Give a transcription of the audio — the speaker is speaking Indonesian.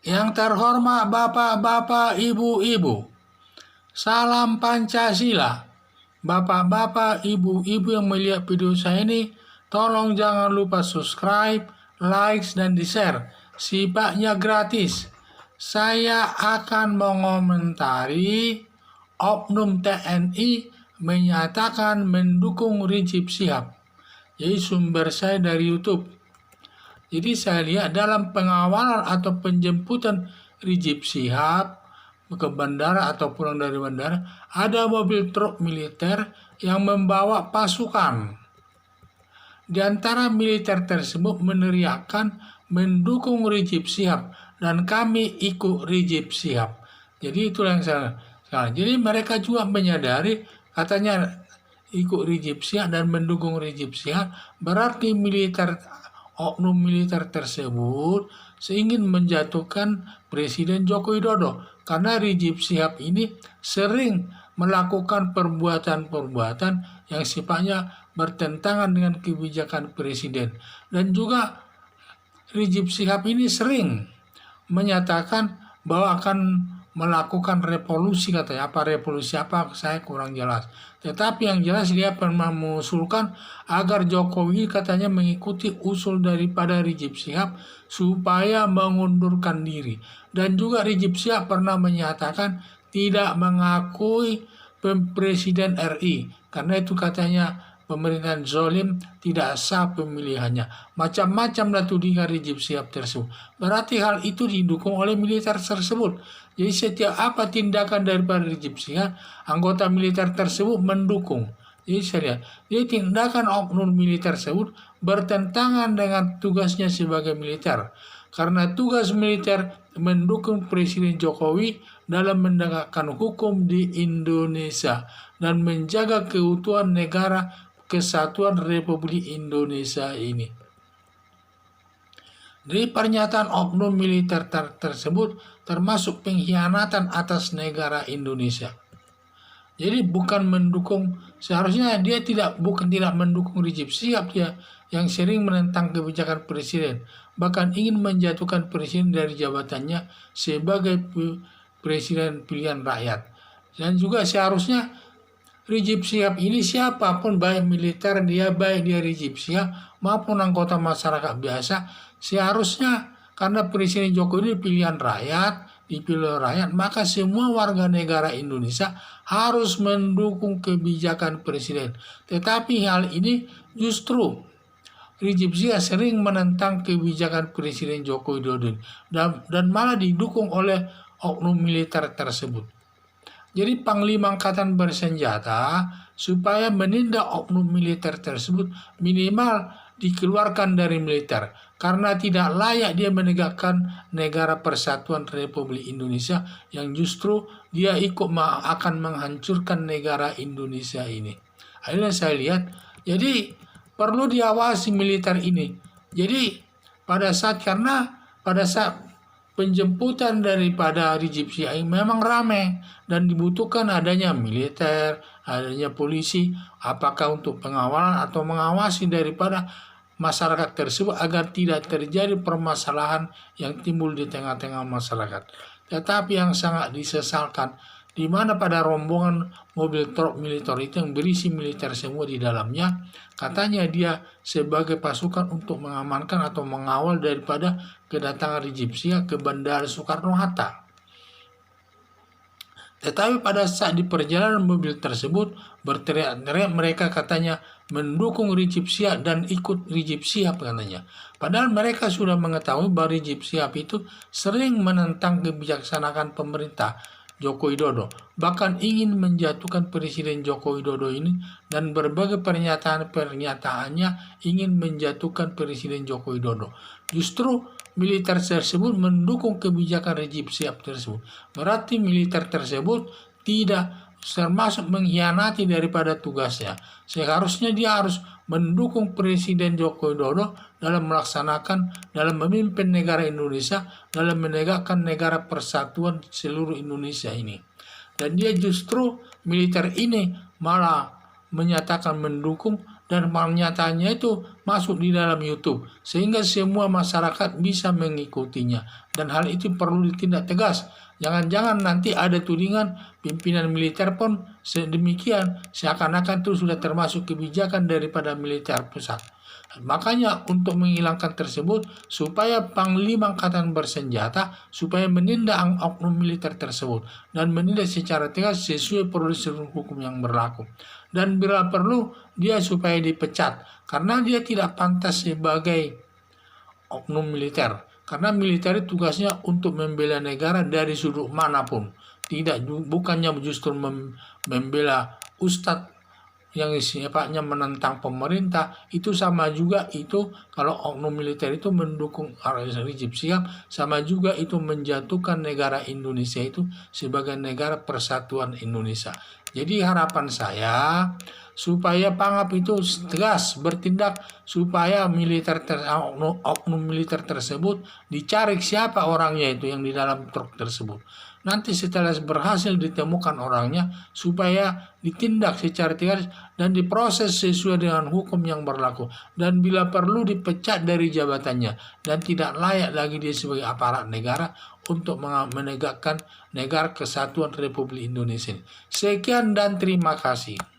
Yang terhormat Bapak-bapak, Ibu-ibu, salam Pancasila. Bapak-bapak, Ibu-ibu yang melihat video saya ini, tolong jangan lupa subscribe, like, dan di-share. Sifatnya gratis. Saya akan mengomentari Oknum TNI menyatakan mendukung Rizik Syihab. Jadi sumber saya dari YouTube. Jadi saya lihat dalam pengawalan atau penjemputan Rizik Syihab ke bandara atau pulang dari bandara, ada mobil truk militer yang membawa pasukan. Di antara militer tersebut meneriakkan mendukung Rizik Syihab dan kami ikut Rizik Syihab. Jadi itulah yang saya. Jadi mereka juga menyadari katanya ikut Rizik Syihab dan mendukung Rizik Syihab berarti oknum militer tersebut ingin menjatuhkan Presiden Joko Widodo karena Rizik Syihab ini sering melakukan perbuatan-perbuatan yang sifatnya bertentangan dengan kebijakan Presiden. Dan juga Rizik Syihab ini sering menyatakan bahwa akan melakukan revolusi, katanya. Apa revolusi apa saya kurang jelas. Tetapi yang jelas dia pernah mengusulkan agar Jokowi katanya mengikuti usul daripada Rizik Syihab supaya mengundurkan diri. Dan juga Rizik Syihab pernah menyatakan tidak mengakui Presiden RI karena itu katanya pemerintahan zolim, tidak sah pemilihannya. Macam-macam lah tudingan Rizik Syihab tersebut. Berarti hal itu didukung oleh militer tersebut. Jadi setiap apa tindakan daripada Rizik Syihab, anggota militer tersebut mendukung. Jadi saya lihat, jadi tindakan oknum militer tersebut bertentangan dengan tugasnya sebagai militer. Karena tugas militer mendukung Presiden Jokowi dalam menegakkan hukum di Indonesia dan menjaga keutuhan negara Kesatuan Republik Indonesia ini. Dari pernyataan oknum militer tersebut termasuk pengkhianatan atas negara Indonesia. Jadi bukan mendukung, seharusnya dia tidak mendukung Rizik Syihab dia yang sering menentang kebijakan presiden, bahkan ingin menjatuhkan presiden dari jabatannya sebagai presiden pilihan rakyat. Dan juga seharusnya Rizik Syihab ini siapapun, baik militer baik dia Rizik Syihab maupun anggota masyarakat biasa, seharusnya karena Presiden Jokowi ini pilihan rakyat, dipilih rakyat, maka semua warga negara Indonesia harus mendukung kebijakan presiden. Tetapi hal ini justru Rizik Syihab sering menentang kebijakan Presiden Joko Widodo dan malah didukung oleh oknum militer tersebut. Jadi Panglima Angkatan Bersenjata supaya menindak oknum militer tersebut minimal dikeluarkan dari militer karena tidak layak dia menegakkan negara persatuan Republik Indonesia yang justru dia ikut akan menghancurkan negara Indonesia ini. Akhirnya saya lihat, jadi perlu diawasi militer ini. Jadi pada saat penjemputan daripada Rizik Syihab memang ramai dan dibutuhkan adanya militer, adanya polisi, apakah untuk pengawalan atau mengawasi daripada masyarakat tersebut agar tidak terjadi permasalahan yang timbul di tengah-tengah masyarakat. Tetapi yang sangat disesalkan, di mana pada rombongan mobil truk militer itu yang berisi militer semua di dalamnya, katanya dia sebagai pasukan untuk mengamankan atau mengawal daripada kedatangan Rizik Syihab ke Bandara Soekarno-Hatta. Tetapi pada saat di perjalanan mobil tersebut berteriak-teriak mereka katanya mendukung Rizik Syihab dan ikut Rizik Syihab katanya. Padahal mereka sudah mengetahui bahwa Rizik Syihab itu sering menentang kebijaksanaan pemerintah Joko Widodo, bahkan ingin menjatuhkan Presiden Joko Widodo ini dan berbagai pernyataannya ingin menjatuhkan Presiden Joko Widodo. Justru militer tersebut mendukung kebijakan Rizik Syihab tersebut. Berarti militer tersebut tidak termasuk mengkhianati daripada tugasnya. Seharusnya dia harus mendukung Presiden Joko Widodo dalam memimpin negara Indonesia, dalam menegakkan negara persatuan seluruh Indonesia ini. Dan dia justru militer ini malah menyatakan mendukung dan pernyataannya itu masuk di dalam YouTube sehingga semua masyarakat bisa mengikutinya, dan hal itu perlu ditindak tegas. Jangan-jangan nanti ada tudingan pimpinan militer pun sedemikian, seakan-akan itu sudah termasuk kebijakan daripada militer pusat. Makanya untuk menghilangkan tersebut, supaya Panglima Angkatan Bersenjata supaya menindak oknum militer tersebut dan menindak secara tegas sesuai prosedur hukum yang berlaku. Dan bila perlu dia supaya dipecat karena dia tidak pantas sebagai oknum militer. Karena militer itu tugasnya untuk membela negara dari sudut manapun. Bukannya justru membela ustadz yang sifatnya menentang pemerintah. Itu sama juga, itu kalau oknum militer itu mendukung Rizik Syihab, sama juga itu menjatuhkan negara Indonesia itu sebagai negara persatuan Indonesia. Jadi harapan saya supaya Pangap itu tegas bertindak, supaya oknum militer tersebut dicari siapa orangnya itu yang di dalam truk tersebut. Nanti setelah berhasil ditemukan orangnya, supaya ditindak secara tegas dan diproses sesuai dengan hukum yang berlaku. Dan bila perlu dipecat dari jabatannya dan tidak layak lagi dia sebagai aparat negara untuk menegakkan negara kesatuan Republik Indonesia. Sekian dan terima kasih.